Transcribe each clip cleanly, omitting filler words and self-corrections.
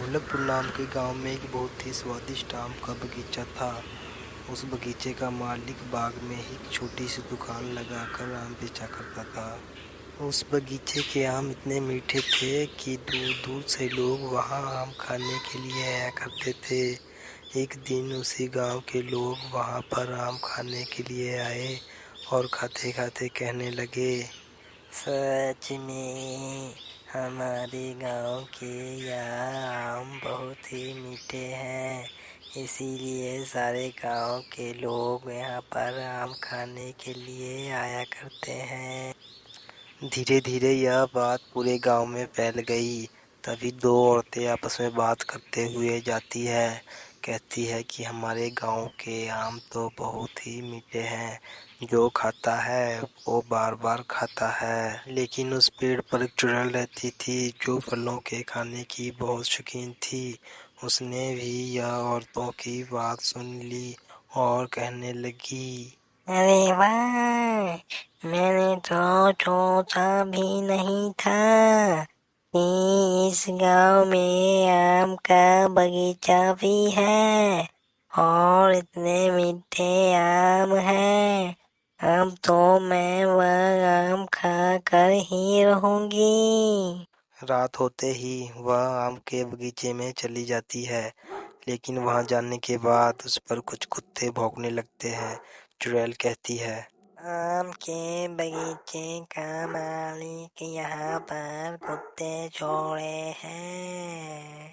ढोलकपुर नाम के गांव में एक बहुत ही स्वादिष्ट आम का बगीचा था। उस बगीचे का मालिक बाग में ही एक छोटी सी दुकान लगाकर आम बेचा करता था। उस बगीचे के आम इतने मीठे थे कि दूर दूर से लोग वहां आम खाने के लिए आया करते थे। एक दिन उसी गांव के लोग वहां पर आम खाने के लिए आए और खाते खाते कहने लगे, सच में हमारे गांव के यहाँ आम बहुत ही मीठे हैं, इसीलिए सारे गांव के लोग यहाँ पर आम खाने के लिए आया करते हैं। धीरे धीरे यह बात पूरे गांव में फैल गई। तभी दो औरतें आपस में बात करते हुए जाती है। कहती है कि हमारे गांव के आम तो बहुत ही मीठे हैं, जो खाता है वो बार बार खाता है। लेकिन उस पेड़ पर एक चुड़ैल रहती थी जो फलों के खाने की बहुत शौकीन थी। उसने भी यह औरतों की बात सुन ली और कहने लगी, अरे वाह! मैंने तो सोचा भी नहीं था कि इस गांव में आम का बगीचा भी है और इतने मीठे आम हैं। अब तो मैं वह आम खा कर ही रहूंगी। रात होते ही वह आम के बगीचे में चली जाती है। लेकिन वहां जाने के बाद उस पर कुछ कुत्ते भौंकने लगते हैं। चुड़ैल कहती है, आम के बगीचे का मालिक यहाँ पर कुत्ते छोड़े हैं।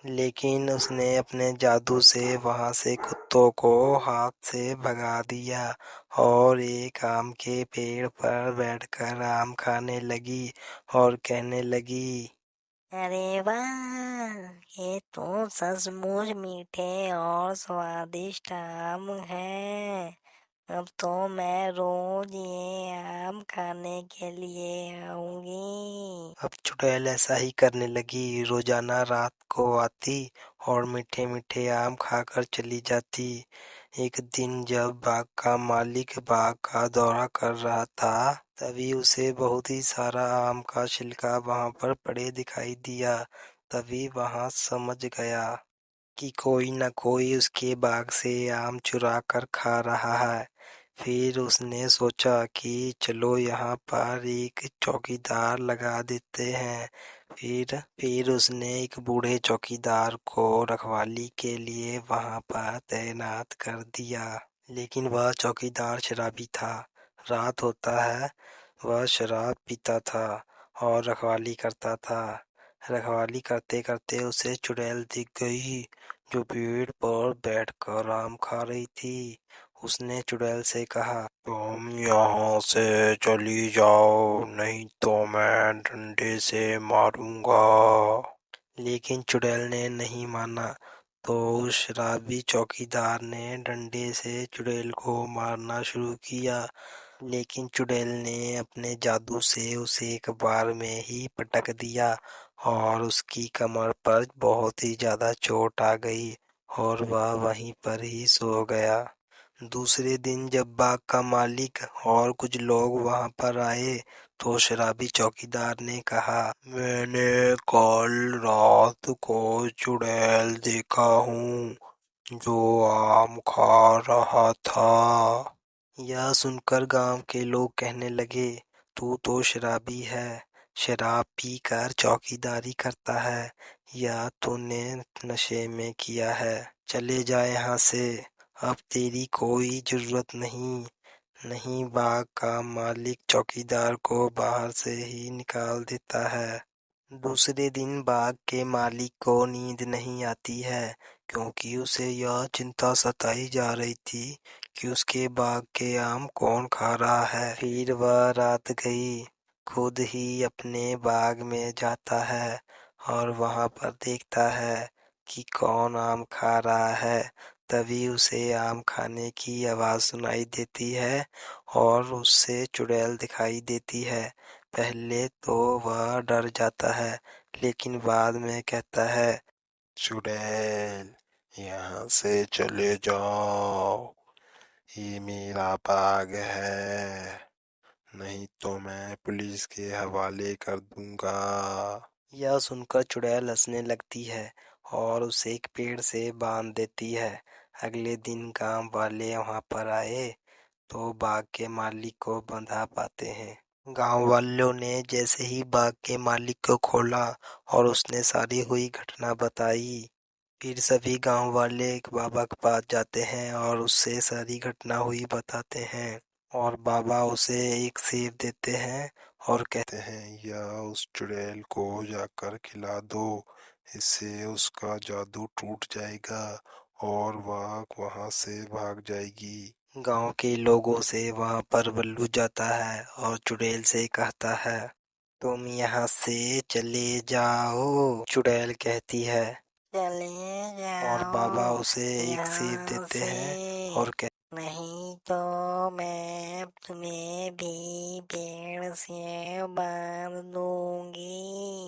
लेकिन उसने अपने जादू से वहां से कुत्तों को हाथ से भगा दिया और एक आम के पेड़ पर बैठकर आम खाने लगी और कहने लगी, अरे वाह! ये तो सचमुच मीठे और स्वादिष्ट आम हैं। अब तो मैं रोज ये आम खाने के लिए आऊंगी। अब चुड़ैल ऐसा ही करने लगी। रोजाना रात को आती और मीठे मीठे आम खाकर चली जाती। एक दिन जब बाग का मालिक बाग का दौरा कर रहा था, तभी उसे बहुत ही सारा आम का छिलका वहां पर पड़े दिखाई दिया। तभी वहां समझ गया कि कोई न कोई उसके बाग से आम चुरा कर खा रहा है। फिर उसने सोचा कि चलो यहाँ पर एक चौकीदार लगा देते हैं। फिर उसने एक बूढ़े चौकीदार को रखवाली के लिए वहां पर तैनात कर दिया। लेकिन वह चौकीदार शराबी था। रात होता है, वह शराब पीता था और रखवाली करता था। रखवाली करते करते उसे चुड़ैल दिख गई जो पेड़ पर बैठकर आम खा रही थी। उसने चुड़ैल से कहा, तुम यहाँ से चली जाओ, नहीं तो मैं डंडे से मारूंगा। लेकिन चुड़ैल ने नहीं माना। तो उस शराबी चौकीदार ने डंडे से चुड़ैल को मारना शुरू किया। लेकिन चुड़ैल ने अपने जादू से उसे एक बार में ही पटक दिया और उसकी कमर पर बहुत ही ज्यादा चोट आ गई और वह वहीं पर ही सो गया। दूसरे दिन जब बाग का मालिक और कुछ लोग वहां पर आए, तो शराबी चौकीदार ने कहा, मैंने कल रात को चुड़ैल देखा हूँ जो आम खा रहा था। यह सुनकर गांव के लोग कहने लगे, तू तो शराबी है, शराब पीकर चौकीदारी करता है, या तूने नशे में किया है। चले जा यहाँ से, अब तेरी कोई जरूरत नहीं। नहीं, बाग का मालिक चौकीदार को बाहर से ही निकाल देता है। दूसरे दिन बाग के मालिक को नींद नहीं आती है, क्योंकि उसे यह चिंता सताई जा रही थी कि उसके बाग के आम कौन खा रहा है। फिर वह रात गई, खुद ही अपने बाग में जाता है और वहां पर देखता है कि कौन आम खा रहा है। तभी उसे आम खाने की आवाज सुनाई देती है और उससे चुड़ैल दिखाई देती है। पहले तो वह डर जाता है, लेकिन बाद में कहता है, चुड़ैल, यहाँ से चले जाओ, ये मेरा बाग है, नहीं तो मैं पुलिस के हवाले कर दूंगा। यह सुनकर चुड़ैल हंसने लगती है और उसे एक पेड़ से बांध देती है। अगले दिन गांव वाले वहां पर आए तो बाग के मालिक को बंधा पाते हैं। गांव वालों ने जैसे ही बाग के मालिक को खोला और उसने सारी हुई घटना बताई, फिर सभी गांव वाले एक बाबा के पास जाते हैं और उससे सारी घटना हुई बताते हैं। और बाबा उसे एक सेब देते हैं और कहते हैं, यह उस चुड़ैल को जाकर खिला दो, इससे उसका जादू टूट जाएगा और वह वहां से भाग जाएगी। गांव के लोगों से वहां पर बल्लू जाता है और चुड़ैल से कहता है, तुम यहाँ से चले जाओ। चुड़ैल कहती है चले और बाबा जाओ उसे एक सेब यहाँ देते से, हैं और नहीं तो मैं तुम्हें भी पेड़ से बांध दूंगी।